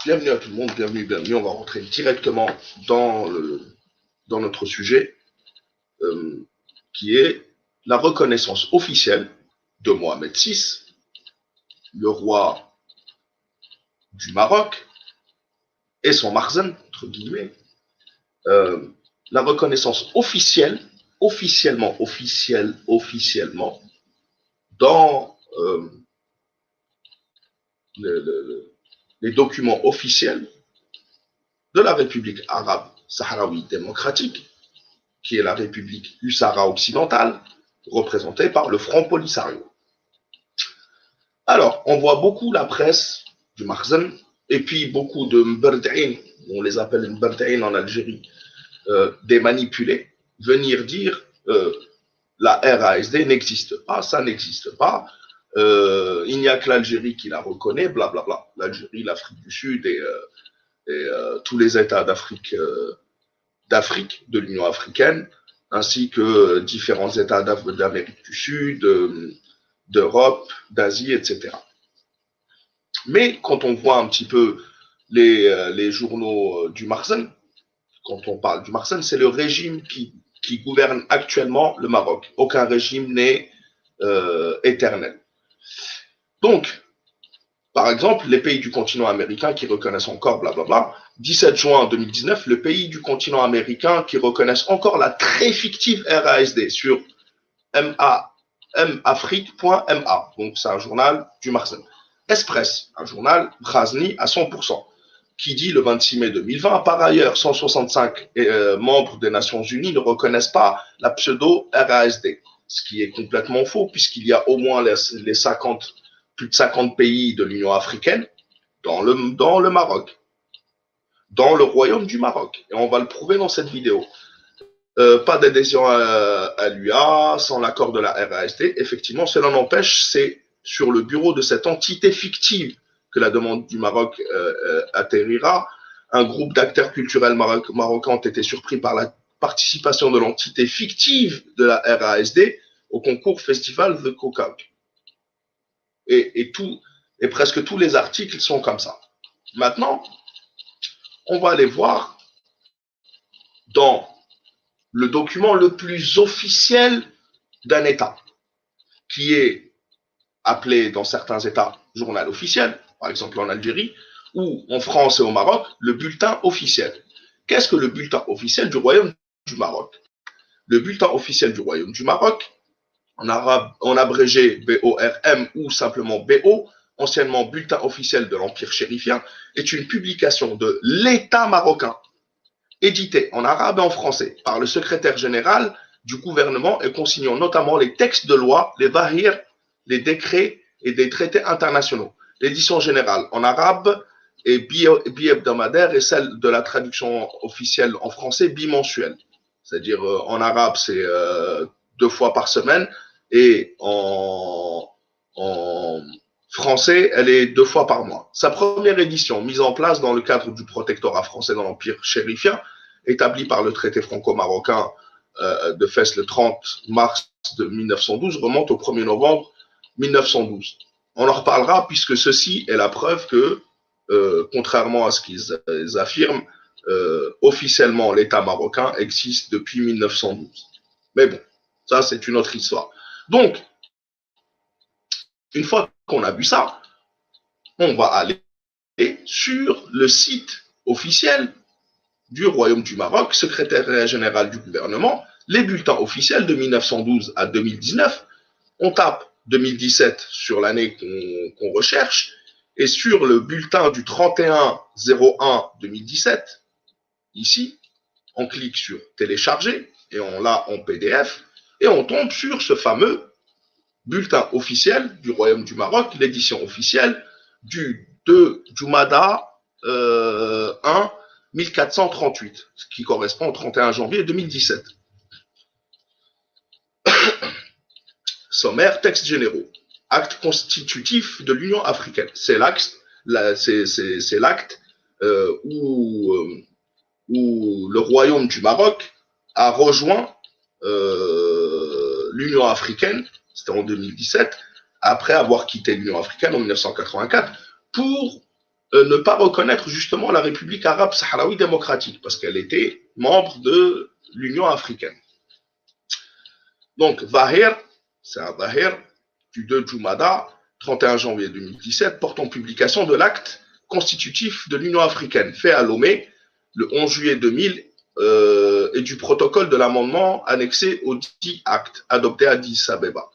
Bienvenue à tout le monde, bienvenue. On va rentrer directement dans, dans notre sujet, qui est la reconnaissance officielle de Mohamed VI, le roi du Maroc, et son Marzen, entre guillemets, la reconnaissance officiellement, dans les documents officiels de la République arabe sahraoui démocratique, qui est la République du Sahara occidental, représentée par le Front Polisario. Alors, on voit beaucoup la presse du Marzen, et puis beaucoup de Mberda'in, on les appelle Mberda'in en Algérie, des manipulés, venir dire la RASD n'existe pas, ça n'existe pas, il n'y a que l'Algérie qui la reconnaît, blablabla. L'Algérie, l'Afrique du Sud et tous les États d'Afrique, de l'Union africaine, ainsi que différents États d'Amérique du Sud, d'Europe, d'Asie, etc. Mais quand on voit un petit peu les journaux du Marzen, quand on parle du Marzen, c'est le régime qui gouverne actuellement le Maroc. Aucun régime n'est éternel. Donc, par exemple, les pays du continent américain qui reconnaissent encore, blablabla, 17 juin 2019, le pays du continent américain qui reconnaissent encore la très fictive RASD sur mafrique.ma. Donc, c'est un journal du Marzen. Express, un journal Brazni à 100%, qui dit le 26 mai 2020, par ailleurs, 165 membres des Nations Unies ne reconnaissent pas la pseudo-RASD, ce qui est complètement faux, puisqu'il y a au moins les 50, plus de 50 pays de l'Union africaine dans le Maroc, dans le royaume du Maroc. Et on va le prouver dans cette vidéo. Pas d'adhésion à l'UA, sans l'accord de la RASD. Effectivement, cela n'empêche, c'est sur le bureau de cette entité fictive que la demande du Maroc atterrira. Un groupe d'acteurs culturels marocains ont été surpris par la participation de l'entité fictive de la RASD au concours Festival The Cocac. Et presque tous les articles sont comme ça. Maintenant, on va aller voir dans le document le plus officiel d'un État, qui est appelé dans certains États journal officiel, par exemple en Algérie, ou en France et au Maroc, le bulletin officiel. Qu'est-ce que le bulletin officiel du Royaume du Maroc? Le bulletin officiel du Royaume du Maroc, en arabe, en abrégé BORM ou simplement BO, anciennement bulletin officiel de l'Empire chérifien, est une publication de l'État marocain, édité en arabe et en français par le secrétaire général du gouvernement et consignant notamment les textes de loi, les dahir, les décrets et des traités internationaux. L'édition générale en arabe est bi-hebdomadaire et celle de la traduction officielle en français bimensuelle. C'est-à-dire en arabe, c'est 2 fois par semaine et en français, elle est 2 fois par mois. Sa première édition, mise en place dans le cadre du protectorat français dans l'Empire chérifien, établi par le traité franco-marocain de Fès le 30 mars de 1912, remonte au 1er novembre 1912. On en reparlera puisque ceci est la preuve que, contrairement à ce qu'ils affirment, officiellement l'État marocain existe depuis 1912. Mais bon, ça c'est une autre histoire. Donc, une fois qu'on a vu ça, on va aller sur le site officiel du Royaume du Maroc, secrétaire général du gouvernement, les bulletins officiels de 1912 à 2019. On tape 2017 sur l'année qu'on recherche, et sur le bulletin du 31/01/2017, ici, on clique sur télécharger, et on l'a en PDF, et on tombe sur ce fameux bulletin officiel du Royaume du Maroc, l'édition officielle du 2 Jumada 1 1438, ce qui correspond au 31 janvier 2017. Sommaire, textes généraux. Acte constitutif de l'Union africaine. C'est l'acte où le Royaume du Maroc a rejoint l'Union africaine, c'était en 2017, après avoir quitté l'Union africaine en 1984, pour ne pas reconnaître justement la République arabe sahraoui démocratique, parce qu'elle était membre de l'Union africaine. Donc, Zahir, c'est un Zahir du 2 Jumada, 31 janvier 2017, porte en publication de l'acte constitutif de l'Union africaine, fait à Lomé le 11 juillet 2000, et du protocole de l'amendement annexé au dit acte, adopté à Addis Abeba.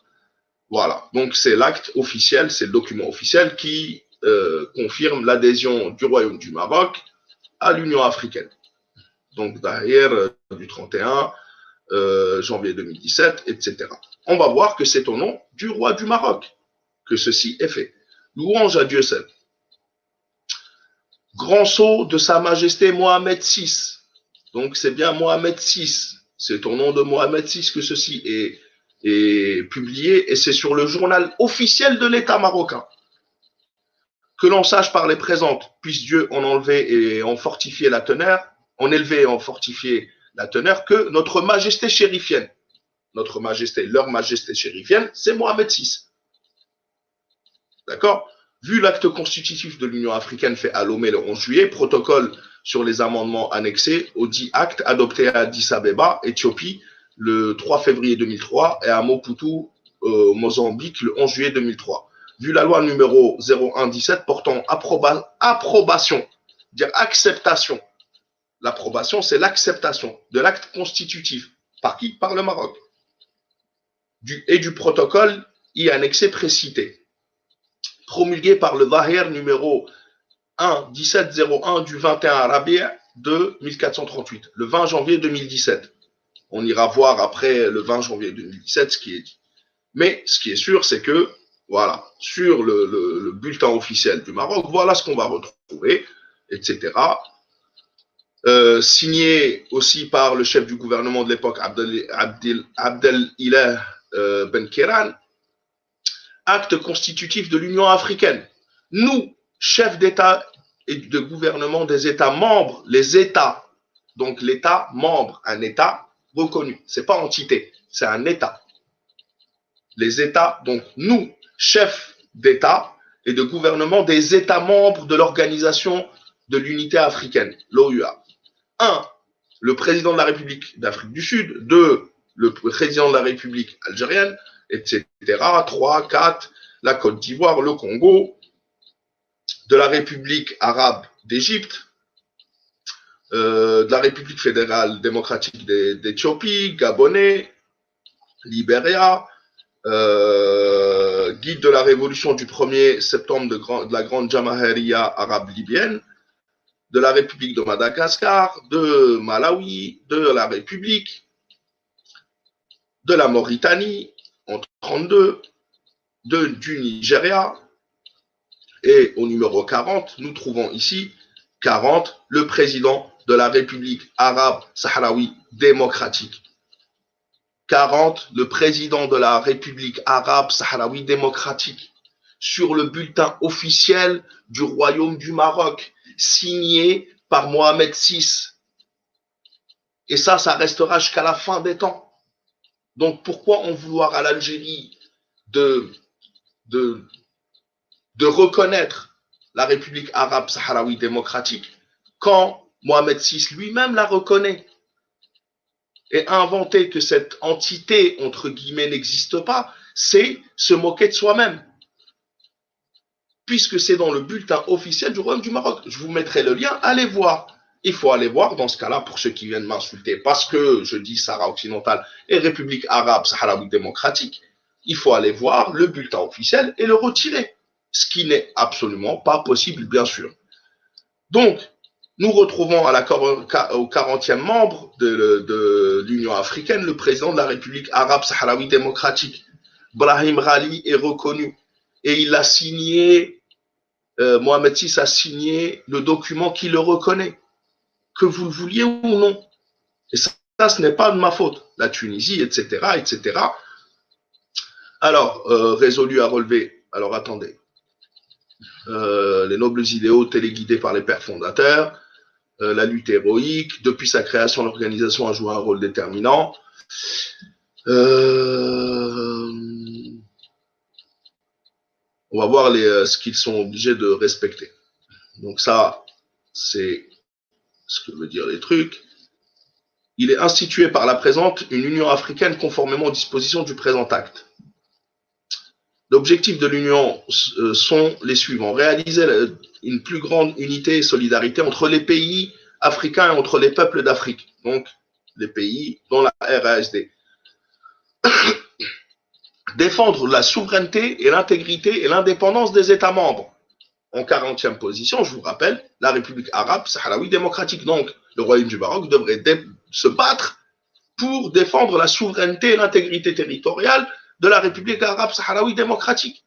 Voilà, donc c'est l'acte officiel, c'est le document officiel qui confirme l'adhésion du Royaume du Maroc à l'Union africaine. Donc derrière du 31 janvier 2017, etc. On va voir que c'est au nom du roi du Maroc que ceci est fait. Louange à Dieu seul. Grand sceau de Sa Majesté Mohamed VI. Donc c'est bien Mohamed VI. C'est au nom de Mohamed VI que ceci est publié et c'est sur le journal officiel de l'État marocain. Que l'on sache par les présentes, puisse Dieu en enlever et en fortifier la teneur, en élever et en fortifier la teneur, que notre majesté chérifienne, notre majesté, leur majesté chérifienne, c'est Mohamed VI. D'accord? Vu l'acte constitutif de l'Union africaine fait à Lomé le 11 juillet, protocole sur les amendements annexés au dit acte adopté à Addis Abeba, Éthiopie, le 3 février 2003 et à Maputo, Mozambique, le 11 juillet 2003. Vu la loi numéro 0117 portant approbation, dire acceptation. L'approbation, c'est l'acceptation de l'acte constitutif. Par qui? Par le Maroc. Et du protocole y annexé précité. Promulgué par le Zahir numéro 1-1701 du 21 Rabi' de 1438, le 20 janvier 2017. On ira voir après le 20 janvier 2017 ce qui est dit. Mais ce qui est sûr, c'est que, voilà, sur le bulletin officiel du Maroc, voilà ce qu'on va retrouver, etc. Signé aussi par le chef du gouvernement de l'époque, Abdel Ilah Ben Kéran, acte constitutif de l'Union africaine. Nous, chefs d'État et de gouvernement des États membres, les États, donc l'État membre, un État reconnu, c'est pas entité, c'est un État. Les États, donc nous, chefs d'État et de gouvernement des États membres de l'Organisation de l'Unité africaine, l'OUA. 1. Le président de la République d'Afrique du Sud. 2. Le président de la République algérienne, etc. 3, 4. La Côte d'Ivoire, le Congo, de la République arabe d'Égypte, de la République fédérale démocratique d'Éthiopie, Gabonais, Libéria, guide de la révolution du 1er septembre de la grande Jamahiriya arabe libyenne, de la République de Madagascar, de Malawi, de la République, de la Mauritanie en 1932, du Nigeria, et au numéro 40, nous trouvons ici 40, le président de la République arabe sahraoui démocratique. 40, le président de la République arabe sahraoui démocratique, sur le bulletin officiel du Royaume du Maroc, signé par Mohamed VI. Et ça restera jusqu'à la fin des temps. Donc pourquoi en vouloir à l'Algérie de reconnaître la République arabe sahraoui démocratique quand Mohamed VI lui-même la reconnaît et inventer que cette entité, entre guillemets, n'existe pas, c'est se moquer de soi-même. Puisque c'est dans le bulletin officiel du Royaume du Maroc. Je vous mettrai le lien, allez voir. Il faut aller voir dans ce cas-là, pour ceux qui viennent m'insulter, parce que je dis Sahara occidental et République arabe sahraoui démocratique, il faut aller voir le bulletin officiel et le retirer. Ce qui n'est absolument pas possible, bien sûr. Donc, nous retrouvons au 40e membre de l'Union africaine, le président de la République arabe sahraoui démocratique. Brahim Ghali est reconnu et il a signé, Mohamed VI a signé le document qui le reconnaît, que vous le vouliez ou non. Et ça ce n'est pas de ma faute. La Tunisie, etc., etc. Alors, résolu à relever. Alors, attendez. Les nobles idéaux téléguidés par les pères fondateurs, la lutte héroïque. Depuis sa création, l'organisation a joué un rôle déterminant. On va voir ce qu'ils sont obligés de respecter. Donc ça, c'est ce que veut dire les trucs. Il est institué par la présente une Union africaine conformément aux dispositions du présent acte. L'objectif de l'Union sont les suivants. Réaliser une plus grande unité et solidarité entre les pays africains et entre les peuples d'Afrique. Donc, les pays dont la RASD. Défendre la souveraineté et l'intégrité et l'indépendance des États membres. En 40e position, je vous rappelle, la République arabe sahraoui démocratique. Donc, le Royaume du Maroc devrait se battre pour défendre la souveraineté et l'intégrité territoriale de la République arabe sahraoui démocratique.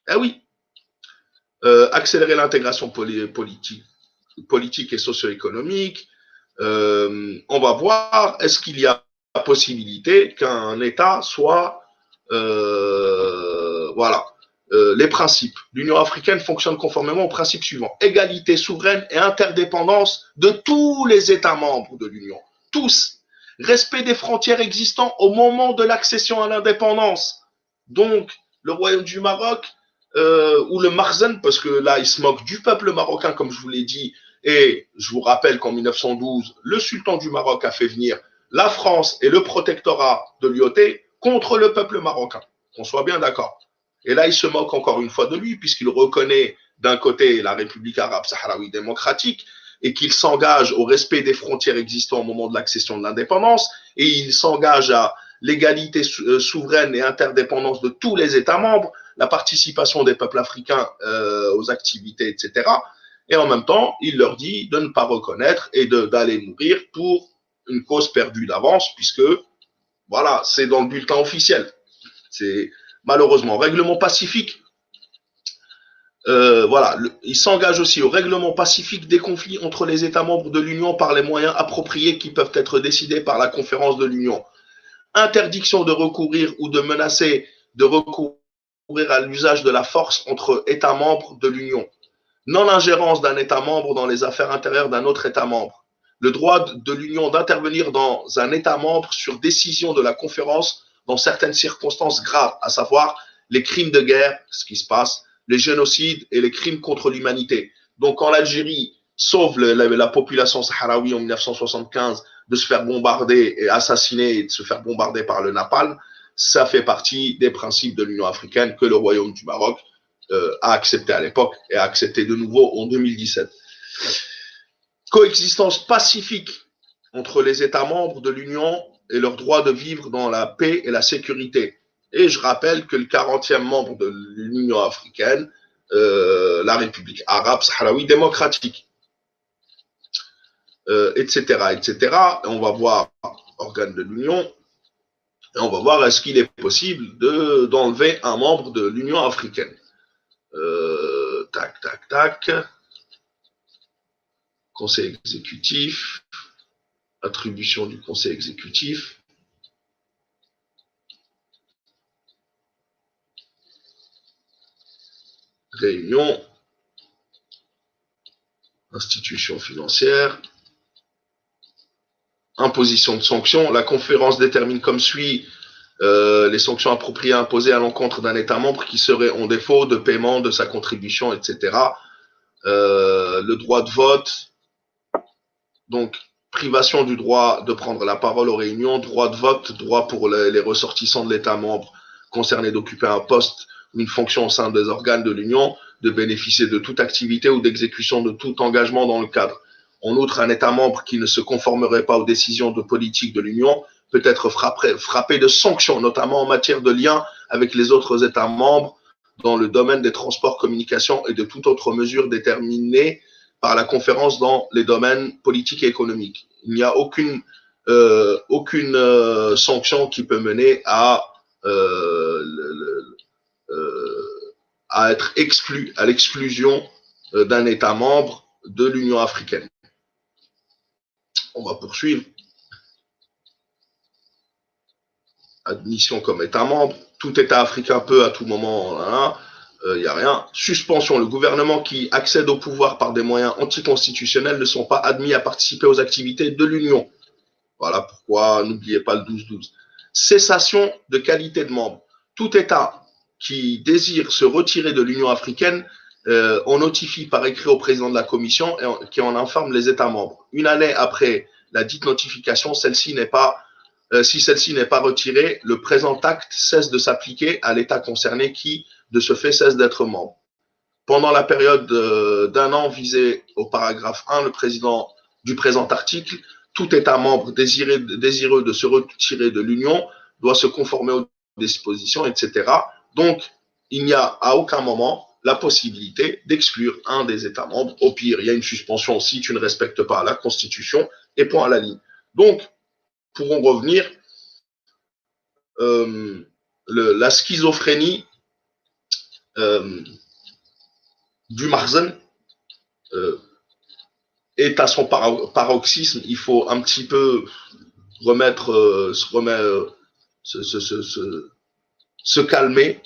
Eh oui. Accélérer l'intégration politique et socio-économique. On va voir, est-ce qu'il y a la possibilité qu'un État soit... voilà. Les principes. L'Union africaine fonctionne conformément aux principes suivants. Égalité souveraine et interdépendance de tous les États membres de l'Union. Tous. Respect des frontières existantes au moment de l'accession à l'indépendance. Donc, le Royaume du Maroc, ou le Makhzen, parce que là, il se moque du peuple marocain, comme je vous l'ai dit, et je vous rappelle qu'en 1912, le sultan du Maroc a fait venir la France et le protectorat de l'IOT contre le peuple marocain. Qu'on soit bien d'accord. Et là, il se moque encore une fois de lui, puisqu'il reconnaît d'un côté la République arabe sahraoui démocratique, et qu'il s'engage au respect des frontières existantes au moment de l'accession de l'indépendance, et il s'engage à l'égalité souveraine et interdépendance de tous les États membres, la participation des peuples africains aux activités, etc. Et en même temps, il leur dit de ne pas reconnaître et d'aller mourir pour une cause perdue d'avance, puisque, voilà, c'est dans le bulletin officiel. C'est malheureusement règlement pacifique. Voilà, il s'engage aussi au règlement pacifique des conflits entre les États membres de l'Union par les moyens appropriés qui peuvent être décidés par la conférence de l'Union. Interdiction de recourir ou de menacer de recourir à l'usage de la force entre États membres de l'Union. Non-ingérence d'un État membre dans les affaires intérieures d'un autre État membre. Le droit de l'Union d'intervenir dans un État membre sur décision de la conférence dans certaines circonstances graves, à savoir les crimes de guerre, ce qui se passe, les génocides et les crimes contre l'humanité. Donc, quand l'Algérie sauve la population sahraoui en 1975 de se faire bombarder et assassiner et de se faire bombarder par le napalm, ça fait partie des principes de l'Union africaine que le Royaume du Maroc a accepté à l'époque et a accepté de nouveau en 2017. Coexistence pacifique entre les États membres de l'Union et leur droit de vivre dans la paix et la sécurité. Et je rappelle que le 40e membre de l'Union africaine, la République arabe sahraoui démocratique, etc., etc. Et on va voir organe de l'Union, et on va voir est-ce qu'il est possible d'enlever un membre de l'Union africaine. Tac, tac, tac. Conseil exécutif, attribution du conseil exécutif. Réunion, institution financière, imposition de sanctions. La conférence détermine comme suit les sanctions appropriées imposées à l'encontre d'un État membre qui serait en défaut de paiement de sa contribution, etc. Le droit de vote, donc privation du droit de prendre la parole aux réunions, droit de vote, droit pour les ressortissants de l'État membre concernés d'occuper un poste ou une fonction au sein des organes de l'Union, de bénéficier de toute activité ou d'exécution de tout engagement dans le cadre. En outre, un État membre qui ne se conformerait pas aux décisions de politique de l'Union peut être frappé de sanctions, notamment en matière de lien avec les autres États membres dans le domaine des transports, communications et de toute autre mesure déterminée par la conférence dans les domaines politiques et économiques. Il n'y a aucune sanction qui peut mener à être exclu, à l'exclusion d'un État membre de l'Union africaine. On va poursuivre. Admission comme État membre. Tout État africain peut à tout moment, il n'y a rien. Suspension. Le gouvernement qui accède au pouvoir par des moyens anticonstitutionnels ne sont pas admis à participer aux activités de l'Union. Voilà pourquoi n'oubliez pas le 12-12. Cessation de qualité de membre. Tout État qui désire se retirer de l'Union africaine on notifie par écrit au président de la commission qui en informe les États membres. Une année après la dite notification, si celle-ci n'est pas retirée, le présent acte cesse de s'appliquer à l'État concerné qui, de ce fait, cesse d'être membre. Pendant la période d'un an visée au paragraphe 1 du présent article, tout État membre désireux de se retirer de l'Union doit se conformer aux dispositions, etc. Donc, il n'y a à aucun moment la possibilité d'exclure un des États membres. Au pire, il y a une suspension si tu ne respectes pas la Constitution, et point à la ligne. Donc, pour en revenir, la schizophrénie du Makhzen est à son paroxysme. Il faut un petit peu se calmer,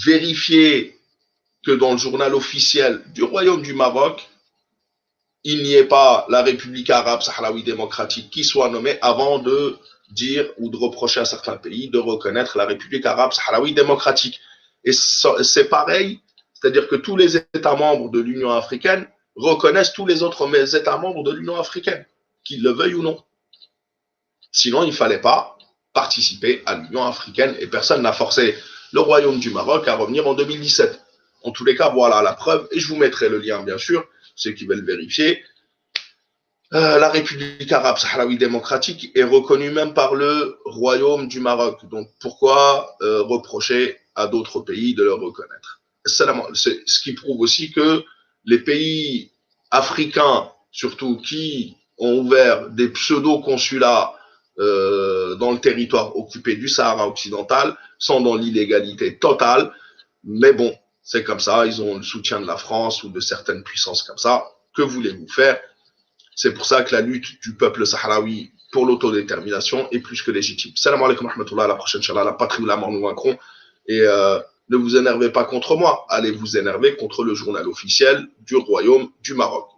vérifier que dans le journal officiel du Royaume du Maroc, il n'y ait pas la République arabe sahraoui démocratique qui soit nommée avant de dire ou de reprocher à certains pays de reconnaître la République arabe sahraoui démocratique. Et c'est pareil, c'est-à-dire que tous les États membres de l'Union africaine reconnaissent tous les autres États membres de l'Union africaine, qu'ils le veuillent ou non. Sinon, il ne fallait pas participer à l'Union africaine et personne n'a forcé le Royaume du Maroc à revenir en 2017. En tous les cas, voilà la preuve, et je vous mettrai le lien, bien sûr, ceux qui veulent vérifier. La République arabe sahraoui démocratique est reconnue même par le Royaume du Maroc. Donc, pourquoi reprocher à d'autres pays de le reconnaître? C'est ce qui prouve aussi que les pays africains, surtout qui ont ouvert des pseudo-consulats dans le territoire occupé du Sahara occidental, sont dans l'illégalité totale. Mais bon, c'est comme ça, ils ont le soutien de la France ou de certaines puissances comme ça. Que voulez-vous faire? C'est pour ça que la lutte du peuple sahraoui pour l'autodétermination est plus que légitime. Salam alaikum wa rahmatullah, à la prochaine, inchallah, la patrie ou la mort nous vaincrons. Et ne vous énervez pas contre moi, allez vous énerver contre le journal officiel du Royaume du Maroc.